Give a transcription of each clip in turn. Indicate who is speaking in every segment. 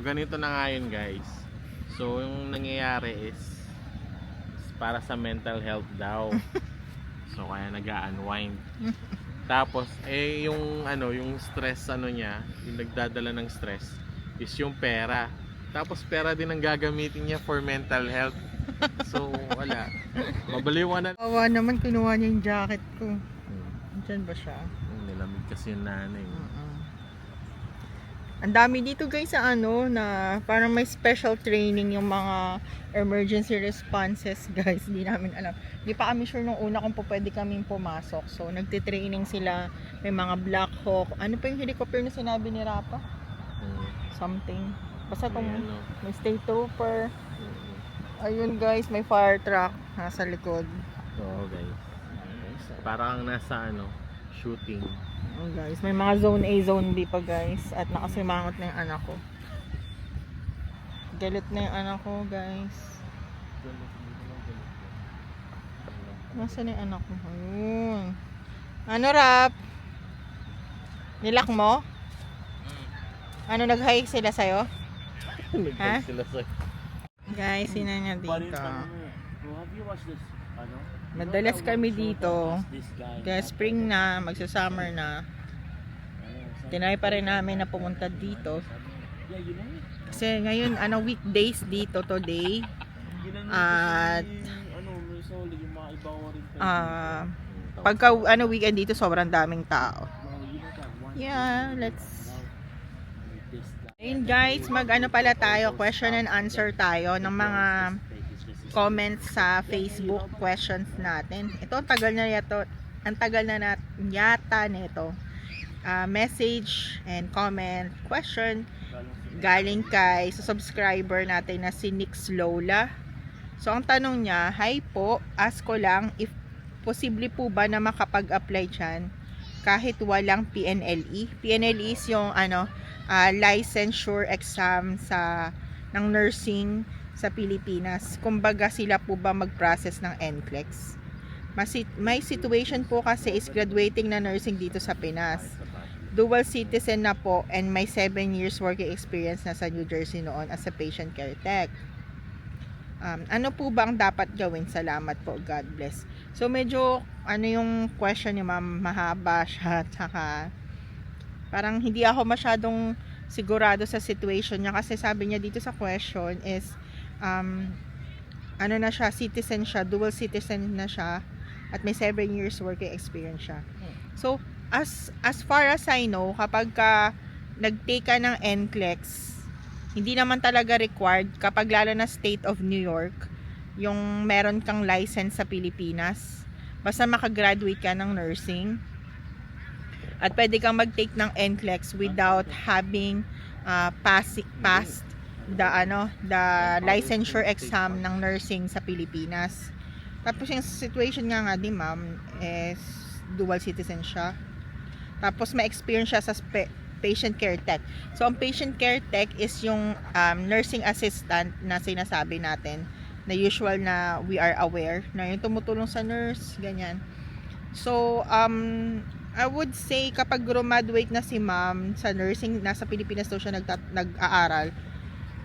Speaker 1: ganito na nga yun guys. So yung nangyayari is para sa mental health daw. So kaya nag-unwind. Tapos yung yung stress niya, yung nagdadala ng stress is yung pera. Tapos pera din ang gagamitin niya for mental health. So wala. Mabaliw ka na.
Speaker 2: Awa naman, kinuha niya yung jacket ko. Diyan ba siya?
Speaker 1: Nilamig kasi yung nanay.
Speaker 2: Ang dami dito guys sa na parang may special training yung mga emergency responses guys. Hindi namin alam. Hindi pa kami sure nung una kung pwede kaming pumasok. So nagtitraining sila. May mga Black Hawk. Ano pa yung helicopter na sinabi ni Rapa? Something. Basta may state trooper. Ayun guys, may fire truck nasa likod.
Speaker 1: Oo guys. Parang nasa shooting.
Speaker 2: Oh guys, may mga zone A, zone B pa guys. At nakasimangot na yung anak ko. Galit na yung anak ko guys. Nasaan na yung anak mo? Ayun. Ano Rap? Nilak mo? Ano, nag-hike sila sa'yo? Ha?
Speaker 1: Sila sa
Speaker 2: Guys, sino niya dito? Madalas kami dito. Kaya spring na, magsa-summer na. Tinay pa rin namin na pumunta dito. Kasi ngayon, weekdays dito today. At pagka weekend dito, sobrang daming tao. Yeah, ayun guys, pala tayo, question and answer tayo ng mga comments sa Facebook questions natin. Ito, ang tagal na yata nito. Message and comment question galing kay subscriber natin na si Nix Lola. So, ang tanong niya, hi po, ask ko lang if posible po ba na makapag-apply dyan kahit walang PNLE. PNLE is yung licensure exam ng nursing sa Pilipinas. Kumbaga sila po ba mag-process ng NCLEX. May situation po kasi is graduating na nursing dito sa Pinas. Dual citizen na po and may 7 years working experience na sa New Jersey noon as a patient care tech. Ano po ba ang dapat gawin? Salamat po. God bless. So medyo yung question ni ma'am, mahaba siya, tsaka parang hindi ako masyadong sigurado sa situation niya kasi sabi niya dito sa question is na siya, citizen siya, dual citizen na siya at may 7 years working experience siya. So as far as I know, kapag nag-take ka ng NCLEX, hindi naman talaga required kapag lalo na state of New York yung meron kang license sa Pilipinas. Basta makagraduate ka ng nursing at pwede kang mag-take ng NCLEX without having passed the licensure exam ng nursing sa Pilipinas. Tapos yung situation nga di ma'am is dual citizen siya. Tapos may experience siya sa patient care tech. So ang patient care tech is yung nursing assistant na sinasabi natin na usual na we are aware na yung tumutulong sa nurse, ganyan. So I would say kapag graduate na si ma'am sa nursing, nasa Pilipinas daw siya nag-aaral,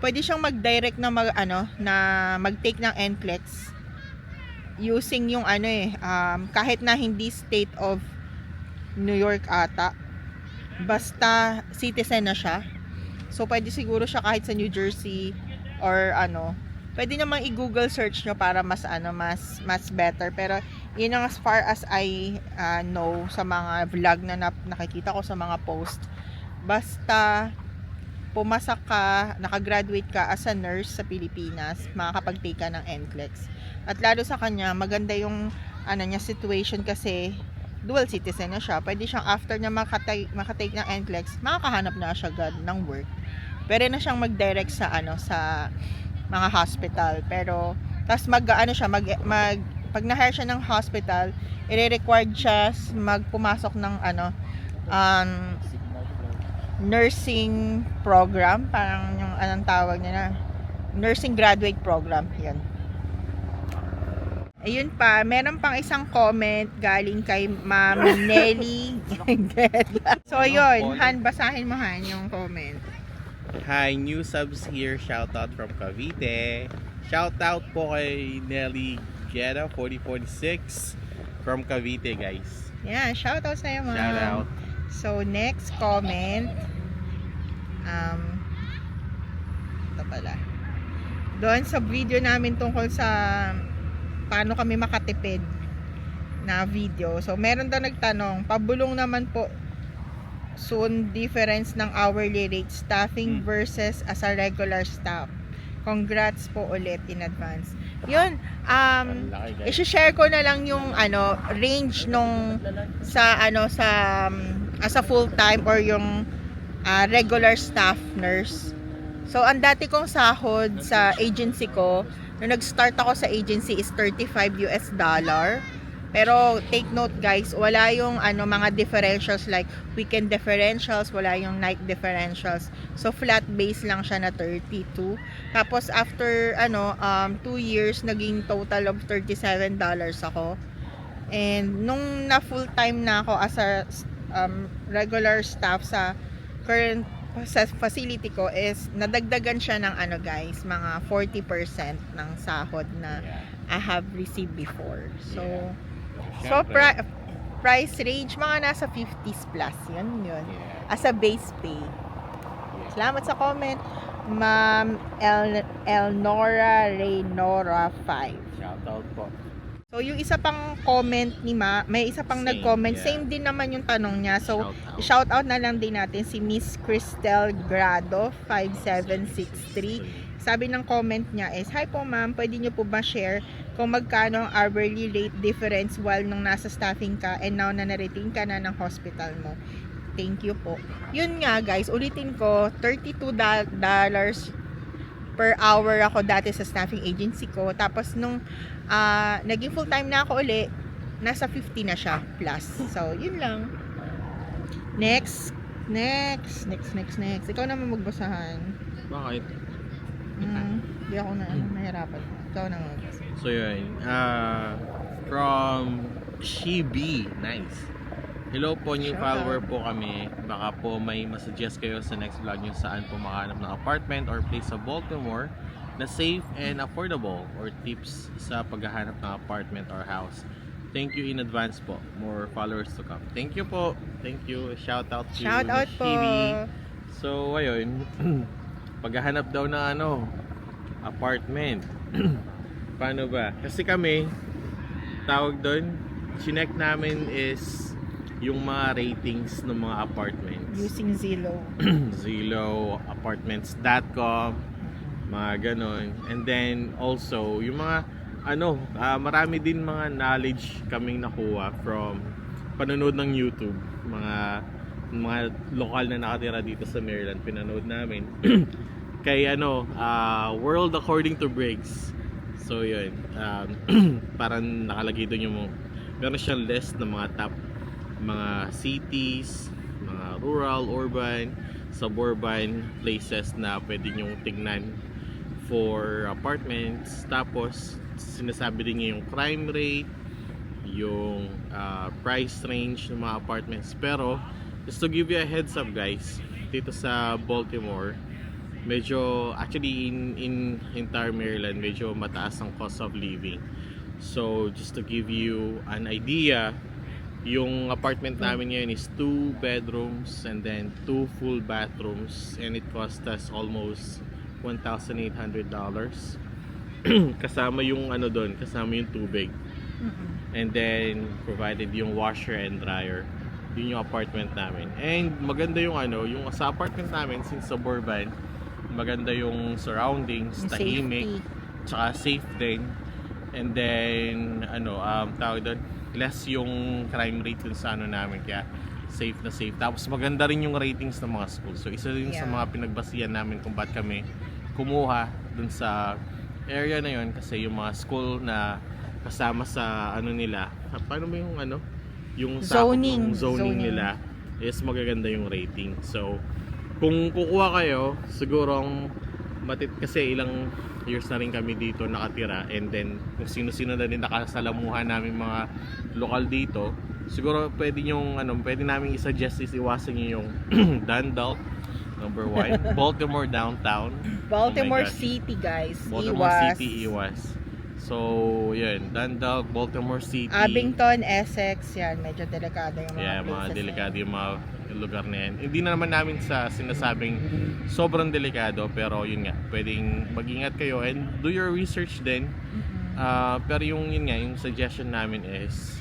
Speaker 2: pwede siyang mag-direct na mag-take ng NCLEX using yung kahit na hindi state of New York ata, basta citizen na siya. So pwede siguro siya kahit sa New Jersey or pwede namang i-Google search nyo para mas better. Pero yun ang as far as I know sa mga vlog na nakikita ko sa mga post. Basta pumasa ka, nakagraduate ka as a nurse sa Pilipinas, makakapag-take ka ng NCLEX. At lalo sa kanya, maganda yung situation kasi dual citizen na siya. Pwede siyang after na makatake ng NCLEX, makakahanap na siya agad ng work. Pwede na siyang mag-direct sa sa mga hospital. Pero tas pag na-hire siya ng hospital, i-required siya magpumasok ng nursing program, parang yung anong tawag niya na nursing graduate program, yan. Ayun pa, meron pang isang comment galing kay Ma'am Nelly. So yun, basahin mo Han yung comment.
Speaker 1: Hi, new subs here. Shout out from Cavite. Shout out po kay Nelly Guerra 4046 from Cavite, guys.
Speaker 2: Yeah, shout out sa'yo, ma'am.
Speaker 1: Shout out.
Speaker 2: So, next comment. Ito pala. Doon sa video namin tungkol sa paano kami makatipid na video. So, meron daw nagtanong, pabulong naman po soon difference ng hourly rate staffing versus as a regular staff. Congrats po ulit in advance. Yun,
Speaker 1: Ang laki, guys.
Speaker 2: i-share ko na lang yung range nung sa as a full time or yung regular staff nurse. So ang dati kong sahod sa agency ko nung nag-start ako sa agency is $35. Pero take note guys, wala yung mga differentials like weekend differentials, wala yung night differentials. So flat base lang siya na 32. Tapos after 2 years naging total of $37 ako. And nung na full time na ako as a regular staff sa current sa facility ko is nadagdagan siya ng guys, mga 40% ng sahod na I have received before. So price range mga nasa 50s plus yun. As a base pay. Salamat sa comment, Ma'am Elnora Reynora 5.
Speaker 1: Shout out po.
Speaker 2: So yung isa pang comment ni may isa pang
Speaker 1: Same,
Speaker 2: nag-comment,
Speaker 1: yeah.
Speaker 2: same din naman yung tanong niya. So
Speaker 1: Shout out.
Speaker 2: shout out na lang din natin si Miss Cristel Grado 5763. Sabi ng comment niya is, hi po ma'am, pwede niyo po ba share kung magkano ang hourly rate difference while nung nasa staffing ka and now na na-retain ka na ng hospital mo? Thank you po. Yun nga guys, ulitin ko, $32 per hour ako dati sa staffing agency ko. Tapos nung naging full time na ako uli, nasa 50 na siya plus. So, yun lang. Next. Ikaw naman magbasahan.
Speaker 1: Bakit?
Speaker 2: Hindi ako nahirapan. Ikaw na magbasa.
Speaker 1: So yun, from Shibi, nice. Hello po, new
Speaker 2: Shout
Speaker 1: follower
Speaker 2: out.
Speaker 1: po kami. Baka po may masuggest kayo sa next vlog nyo saan po makahanap ng apartment or place sa Baltimore na safe and affordable, or tips sa paghahanap ng apartment or house. Thank you in advance po. More followers to come. Thank you po. Thank you. Shout out to
Speaker 2: Shout out po.
Speaker 1: Shibi. So ayun, paghahanap daw ng apartment. Paano ba? Kasi kami, tawag doon, chinek namin is yung mga ratings ng mga apartments.
Speaker 2: Using Zillow.
Speaker 1: Zillow, apartments.com, mga ganon. And then also, yung mga marami din mga knowledge kaming nakuha from panonood ng YouTube. Mga lokal na nakatira dito sa Maryland, pinanood namin. Kay World According to Briggs. So yun, parang nakalagay doon yung meron siyang list ng mga top mga cities, mga rural, urban, suburban places na pwede nyong tignan for apartments. Tapos sinasabi din niya yung crime rate, yung price range ng mga apartments. Pero just to give you a heads up guys, dito sa Baltimore, medyo actually in entire Maryland medyo mataas ang cost of living. So just to give you an idea, yung apartment namin ngayon is 2 bedrooms and then 2 full bathrooms, and it cost us almost $1,800 kasama yung doon, kasama yung tubig, and then provided yung washer and dryer. Yun yung apartment namin. And maganda yung yung sa apartment namin, since suburban, maganda yung surroundings,
Speaker 2: Yung
Speaker 1: tahimik,
Speaker 2: safety.
Speaker 1: tsaka safe din. And then tawag doon, less yung crime rate dun sa namin, kaya safe na safe. Tapos maganda rin yung ratings ng mga schools. So isa din sa
Speaker 2: Yeah.
Speaker 1: mga pinagbasihan namin kung ba't kami kumuha dun sa area na yun, kasi yung mga school na kasama sa nila, paano ba yung yung sakop
Speaker 2: Zoning.
Speaker 1: ng zoning nila is magaganda yung rating. So kung kukuha kayo, siguro kasi ilang years na rin kami dito nakatira, and then kung sino-sino na din nakasalamuhan namin mga lokal dito, siguro pwede namin i-suggest is iwasan nyo yung Dundalk, Number 1. Baltimore downtown.
Speaker 2: Baltimore
Speaker 1: Oh my gosh.
Speaker 2: City, guys.
Speaker 1: Baltimore
Speaker 2: Iwas.
Speaker 1: City, Iwas. So, yun. Dundalk, Baltimore City.
Speaker 2: Abington, Essex. Yan, medyo delikado yung mga
Speaker 1: Yeah,
Speaker 2: places.
Speaker 1: mga
Speaker 2: na
Speaker 1: delikado
Speaker 2: yan.
Speaker 1: yung mga lugar na yan. Hindi na naman namin sa sinasabing sobrang delikado, pero yun nga, pwedeng mag-ingat kayo and do your research din.
Speaker 2: Mhm.
Speaker 1: Pero yung yun nga, yung suggestion namin is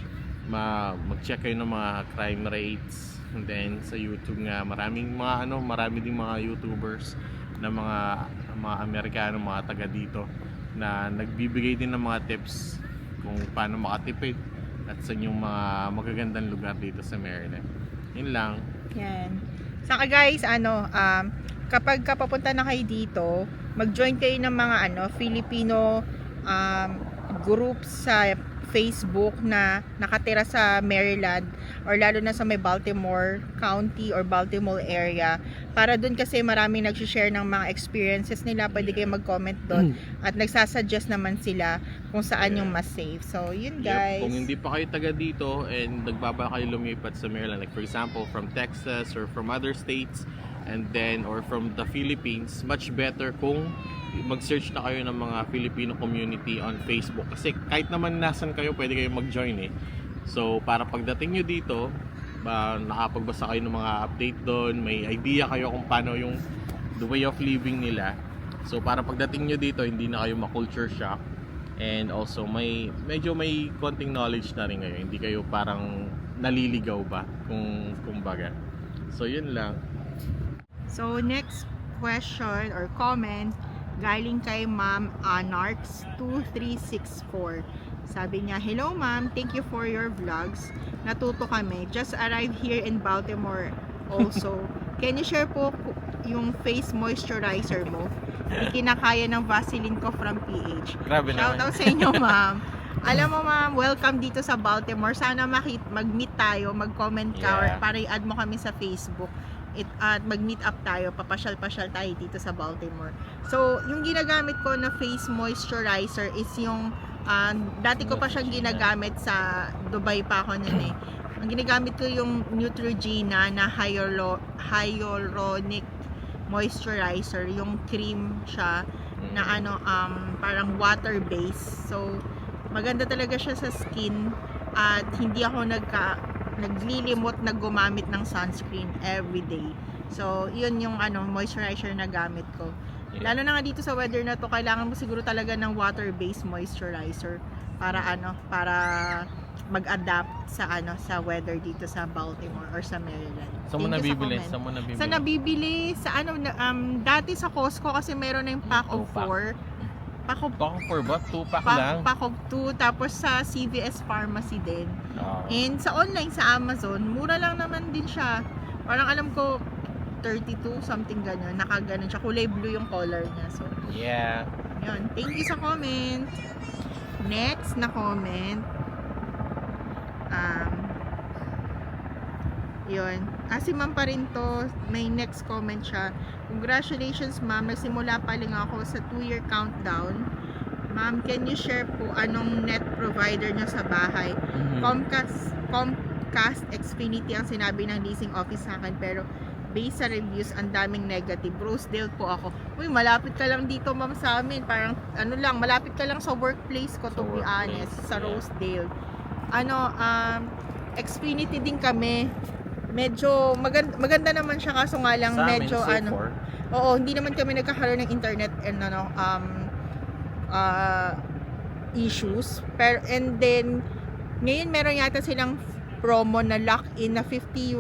Speaker 1: mag-check kayo ng mga crime rates. And then sa YouTube nga, marami ding mga YouTubers na mga Amerikano, mga taga dito na nagbibigay din ng mga tips kung paano makatipid at sa yung mga magagandang lugar dito sa Maryland. Yun lang.
Speaker 2: Yan. Saka guys, kapag papunta na kayo dito, mag-join kayo ng mga Filipino groups sa Facebook na nakatira sa Maryland or lalo na sa may Baltimore County or Baltimore area, para doon kasi marami nag-share ng mga experiences nila. Pwede kayo mag-comment doon at nagsasuggest naman sila kung saan yung mas safe. So yun guys.
Speaker 1: Kung hindi pa kayo taga dito and nagbaba kayo lumipat sa Maryland, like for example from Texas or from other states and then or from the Philippines, much better kung mag-search na kayo ng mga Filipino community on Facebook, kasi kahit naman nasan kayo pwede kayo mag-join eh. So para pagdating nyo dito, nakapagbasa kayo ng mga update doon, may idea kayo kung paano yung the way of living nila. So para pagdating nyo dito, hindi na kayo ma-culture shock and also medyo may konting knowledge na rin kayo, hindi kayo parang naliligaw ba kung kumbaga. So yun lang.
Speaker 2: So next question or comment galing kay Ma'am Anarks2364. Sabi niya, "Hello ma'am, thank you for your vlogs. Natuto kami. Just arrived here in Baltimore also. Can you share po yung face moisturizer mo? Ikinakaya ng Vaseline ko from PH."
Speaker 1: Grabe
Speaker 2: Shout
Speaker 1: naman.
Speaker 2: out sa inyo ma'am. Alam mo ma'am, welcome dito sa Baltimore. Sana mag-meet tayo, mag-comment ka or
Speaker 1: Yeah.
Speaker 2: para i-add mo kami sa Facebook. At mag-meet up tayo, papasyal-pasyal tayo dito sa Baltimore. So, yung ginagamit ko na face moisturizer is yung dati ko pa siyang ginagamit sa Dubai pa ako nun eh. Ang ginagamit ko yung Neutrogena na hyaluronic moisturizer, yung cream siya na parang water base. So, maganda talaga siya sa skin at hindi ako naglilimot na gumamit ng sunscreen every day. So, yun yung moisturizer na gamit ko.
Speaker 1: Yeah.
Speaker 2: Lalo na nga dito sa weather na to, kailangan mo siguro talaga ng water-based moisturizer para mag-adapt sa weather dito sa Baltimore or sa Maryland.
Speaker 1: Saan mo
Speaker 2: Thank you
Speaker 1: nabibili?
Speaker 2: sa comment.
Speaker 1: Saan mo nabibili?
Speaker 2: Sa nabibili dati sa Costco kasi meron na yung pack of 4. Pack of
Speaker 1: Pack of 4 ba? 2 pack lang?
Speaker 2: pack of 2, tapos sa CVS Pharmacy din.
Speaker 1: Oo.
Speaker 2: And sa online, sa Amazon, mura lang naman din siya. Parang alam ko 32 something ganyan, nakaganon siya, kulay blue yung color niya. So
Speaker 1: Yeah.
Speaker 2: yun, thank you sa comment. Next na comment, yun, si ma'am pa rin to, may next comment siya. "Congratulations ma'am, nagsimula pa lang ako sa 2-year countdown. Ma'am, can you share po anong net provider nyo sa bahay?" Comcast Xfinity ang sinabi ng leasing office sa akin, pero based sa reviews, ang daming negative. Rosedale po ako. Uy, malapit ka lang dito ma'am sa amin. Parang malapit ka lang sa workplace ko, to be honest, sa
Speaker 1: yeah.
Speaker 2: Rosedale. Xfinity din kami. Medyo maganda naman siya, kaso nga lang
Speaker 1: Sa amin,
Speaker 2: medyo
Speaker 1: so far,
Speaker 2: oo, hindi naman kami nagkakaroon ng internet and issues. And then ngayon meron yata silang promo na lock-in na $50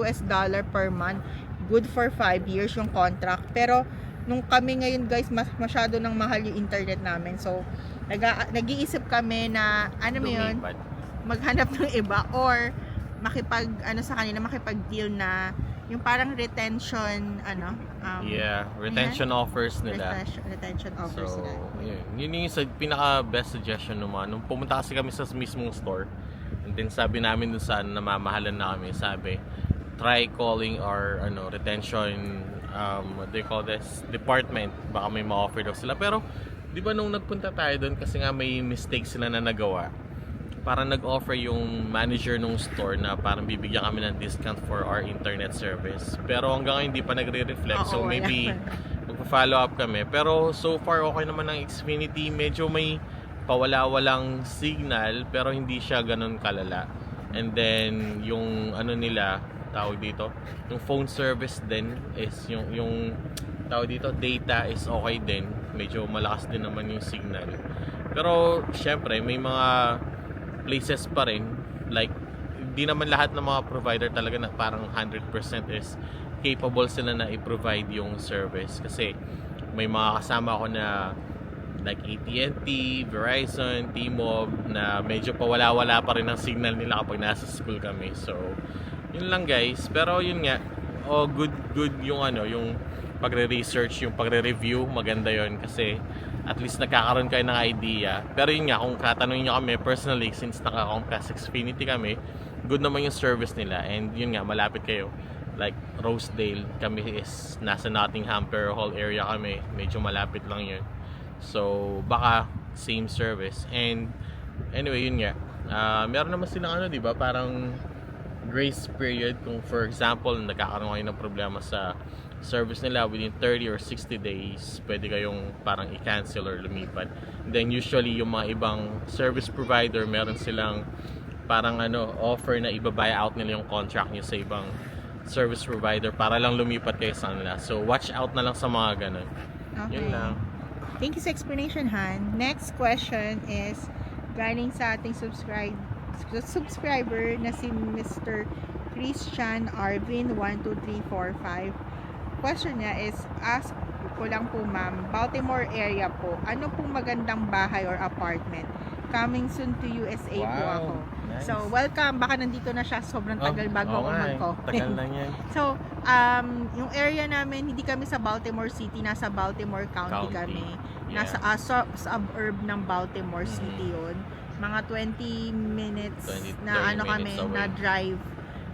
Speaker 2: per month. Good for 5 years yung contract. Pero nung kami ngayon guys, masyado nang mahal yung internet namin. So nag-iisip kami na
Speaker 1: lumipat.
Speaker 2: maghanap ng iba or makipag-deal na yung parang retention
Speaker 1: retention offers nila.
Speaker 2: retention offers
Speaker 1: So,
Speaker 2: nila.
Speaker 1: yun yung pinaka-best suggestion naman. Nung pumunta kasi kami sa mismong store, and then sabi namin dun sa namamahalan na kami, sabi, try calling our retention, what do you call this, department. Baka may ma-offer daw sila. Pero, di ba nung nagpunta tayo dun, kasi nga may mistake sila na nagawa, parang nag-offer yung manager nung store na parang bibigyan kami ng discount for our internet service. Pero hanggang ngayon hindi pa nagre-reflect. So
Speaker 2: Oo, wala
Speaker 1: maybe
Speaker 2: pa.
Speaker 1: magpa-follow up kami. Pero so far okay naman ang Xfinity. Medyo may pawala-walang signal pero hindi siya ganun kalala. And then yung ano nila, tawag dito, yung phone service din is yung tawag dito, data is okay din. Medyo malakas din naman yung signal. Pero syempre may mga places pa rin, like hindi naman lahat ng mga provider talaga na parang 100% is capable sila na i-provide yung service. Kasi may mga kasama ako na like AT&T, Verizon, T-Mob na medyo pawala-wala pa rin ang signal nila kapag nasa school kami. So yun lang guys. Pero yun nga, good yung ano, yung pagre-research, yung pagre-review, maganda yun kasi at least nagkakaroon kayo ng idea. Pero yun nga, kung katanungin nyo kami personally, since naka-Comcast Xfinity kami, good naman yung service nila. And yun nga, malapit kayo. Like Rosedale, kami is nasa Nottingham, Pero Hall area kami. Medyo malapit lang yun. So, baka same service. And anyway, yun nga. Meron naman silang ano, di ba? Parang grace period. Kung for example, nagkakaroon kayo ng problema sa service nila within 30 or 60 days, pwede kayong parang i-cancel or lumipat. And then usually yung mga ibang service provider, meron silang parang ano, offer na iba-buy out nila yung contract nyo sa ibang service provider para lang lumipat kayo sa kanila. So watch out na lang sa mga ganun.
Speaker 2: Okay.
Speaker 1: Yun lang.
Speaker 2: Thank you sa explanation, Han. Next question is galing sa ating subscriber na si Mr. Christian Arvin 12345. Question niya is, ask ko lang po ma'am, Baltimore area po, ano pong magandang bahay or apartment? Coming soon to USA po
Speaker 1: Wow,
Speaker 2: ako.
Speaker 1: nice.
Speaker 2: So, welcome. Baka nandito na siya. Sobrang tagal bago ako mag-comment.
Speaker 1: Tagal lang yan.
Speaker 2: So, yung area namin, hindi kami sa Baltimore City, nasa Baltimore County kami.
Speaker 1: Yeah.
Speaker 2: Nasa suburb ng Baltimore City yun. Mga 20 minutes
Speaker 1: 20,
Speaker 2: na
Speaker 1: 30
Speaker 2: ano kami,
Speaker 1: minutes away.
Speaker 2: na drive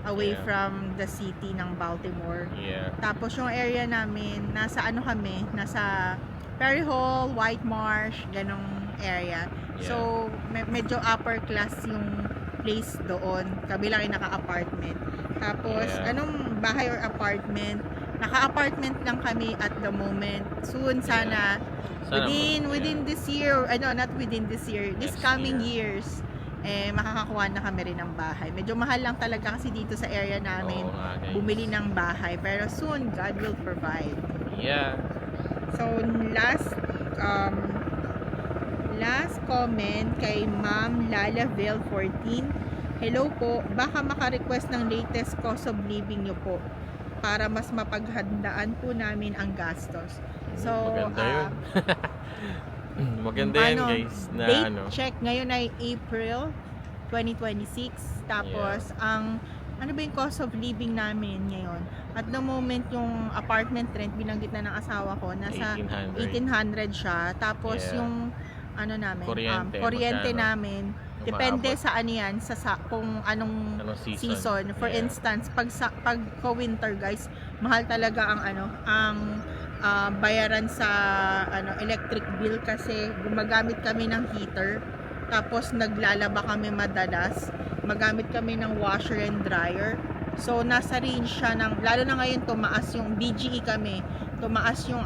Speaker 2: away
Speaker 1: Yeah.
Speaker 2: from the city ng Baltimore.
Speaker 1: Yeah.
Speaker 2: Tapos yung area namin, nasa ano kami, nasa Perry Hall, White Marsh, ganong area.
Speaker 1: Yeah.
Speaker 2: So, medyo upper class yung place doon. Kami lang ay naka-apartment. Tapos,
Speaker 1: Yeah.
Speaker 2: anong bahay or apartment? Naka-apartment lang kami at the moment. Soon, sana,
Speaker 1: Sana
Speaker 2: within this year, or not within this year, this
Speaker 1: Next
Speaker 2: coming years, makakakuha na kami rin ng bahay. Medyo mahal lang talaga kasi dito sa area namin
Speaker 1: Oo nga, guys.
Speaker 2: bumili ng bahay. Pero soon, God will provide.
Speaker 1: Yeah.
Speaker 2: So, last comment kay Ma'am Lalaville 14. Hello po, baka maka-request ng latest cost of living nyo po para mas mapaghandaan po namin ang gastos. So,
Speaker 1: maganda yun. Maganda yan guys. Na
Speaker 2: date
Speaker 1: ano.
Speaker 2: check ngayon ay April 2026. Tapos, ang ano ba yung cost of living namin ngayon? At the moment, yung apartment rent, binanggit na ng asawa ko, nasa 1800 siya. Tapos,
Speaker 1: Yeah.
Speaker 2: yung ano namin,
Speaker 1: Kuryente, magkano?
Speaker 2: namin, depende
Speaker 1: Umaabot.
Speaker 2: sa ano yan, sa kung anong
Speaker 1: Anong
Speaker 2: season. For
Speaker 1: Yeah.
Speaker 2: instance, pag winter guys, mahal talaga ang bayaran sa electric bill kasi gumagamit kami ng heater. Tapos naglalaba kami madalas. Magamit kami ng washer and dryer. So nasa range siya ng, lalo na ngayon tumaas yung BGE kami. Tumaas yung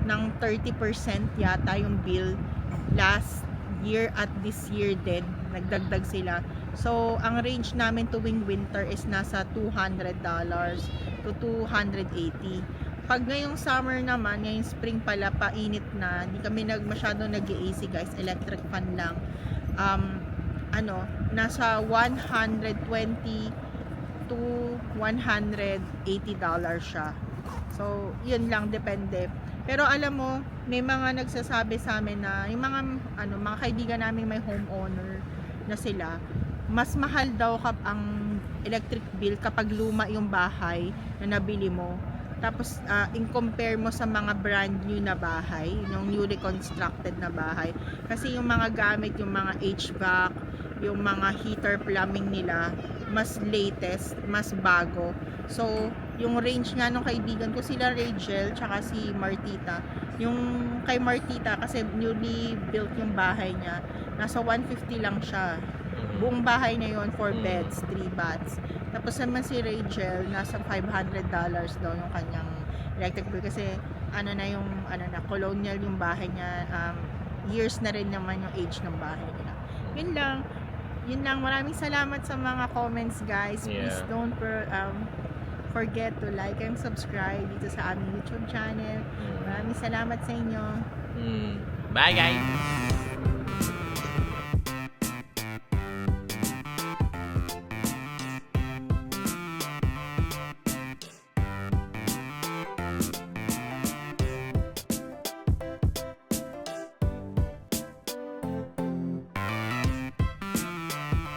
Speaker 2: ng 30% yata yung bill last year at this year din. Nagdagdag sila. So ang range namin tuwing winter is nasa $200 to $280. Pag ngayong summer naman, ngayong spring pala, painit na, hindi kami masyadong nag-AC guys, electric fan lang. Nasa $120 to $180 siya. So, yun lang, depende. Pero alam mo, may mga nagsasabi sa amin na yung mga kaibigan namin may homeowner na sila, mas mahal daw ang electric bill kapag luma yung bahay na nabili mo. Tapos, in compare mo sa mga brand new na bahay, yung newly constructed na bahay. Kasi yung mga gamit, yung mga HVAC, yung mga heater plumbing nila, mas latest, mas bago. So, yung range nga nung kaibigan ko, sila Rachel, tsaka si Martita. Yung kay Martita, kasi newly built yung bahay niya, nasa 150 lang siya.
Speaker 1: Mhm.
Speaker 2: Buong bahay na yon, 4
Speaker 1: Mm.
Speaker 2: beds, 3 baths. Tapos naman si Rachel, nasa $500 daw yung kanyang electric bill kasi colonial yung bahay niya. Years na rin naman yung age ng bahay nila. Yun lang. Maraming salamat sa mga comments, guys. Please
Speaker 1: Yeah.
Speaker 2: don't forget to like and subscribe dito sa aming YouTube channel. Maraming salamat sa inyo.
Speaker 1: Bye guys!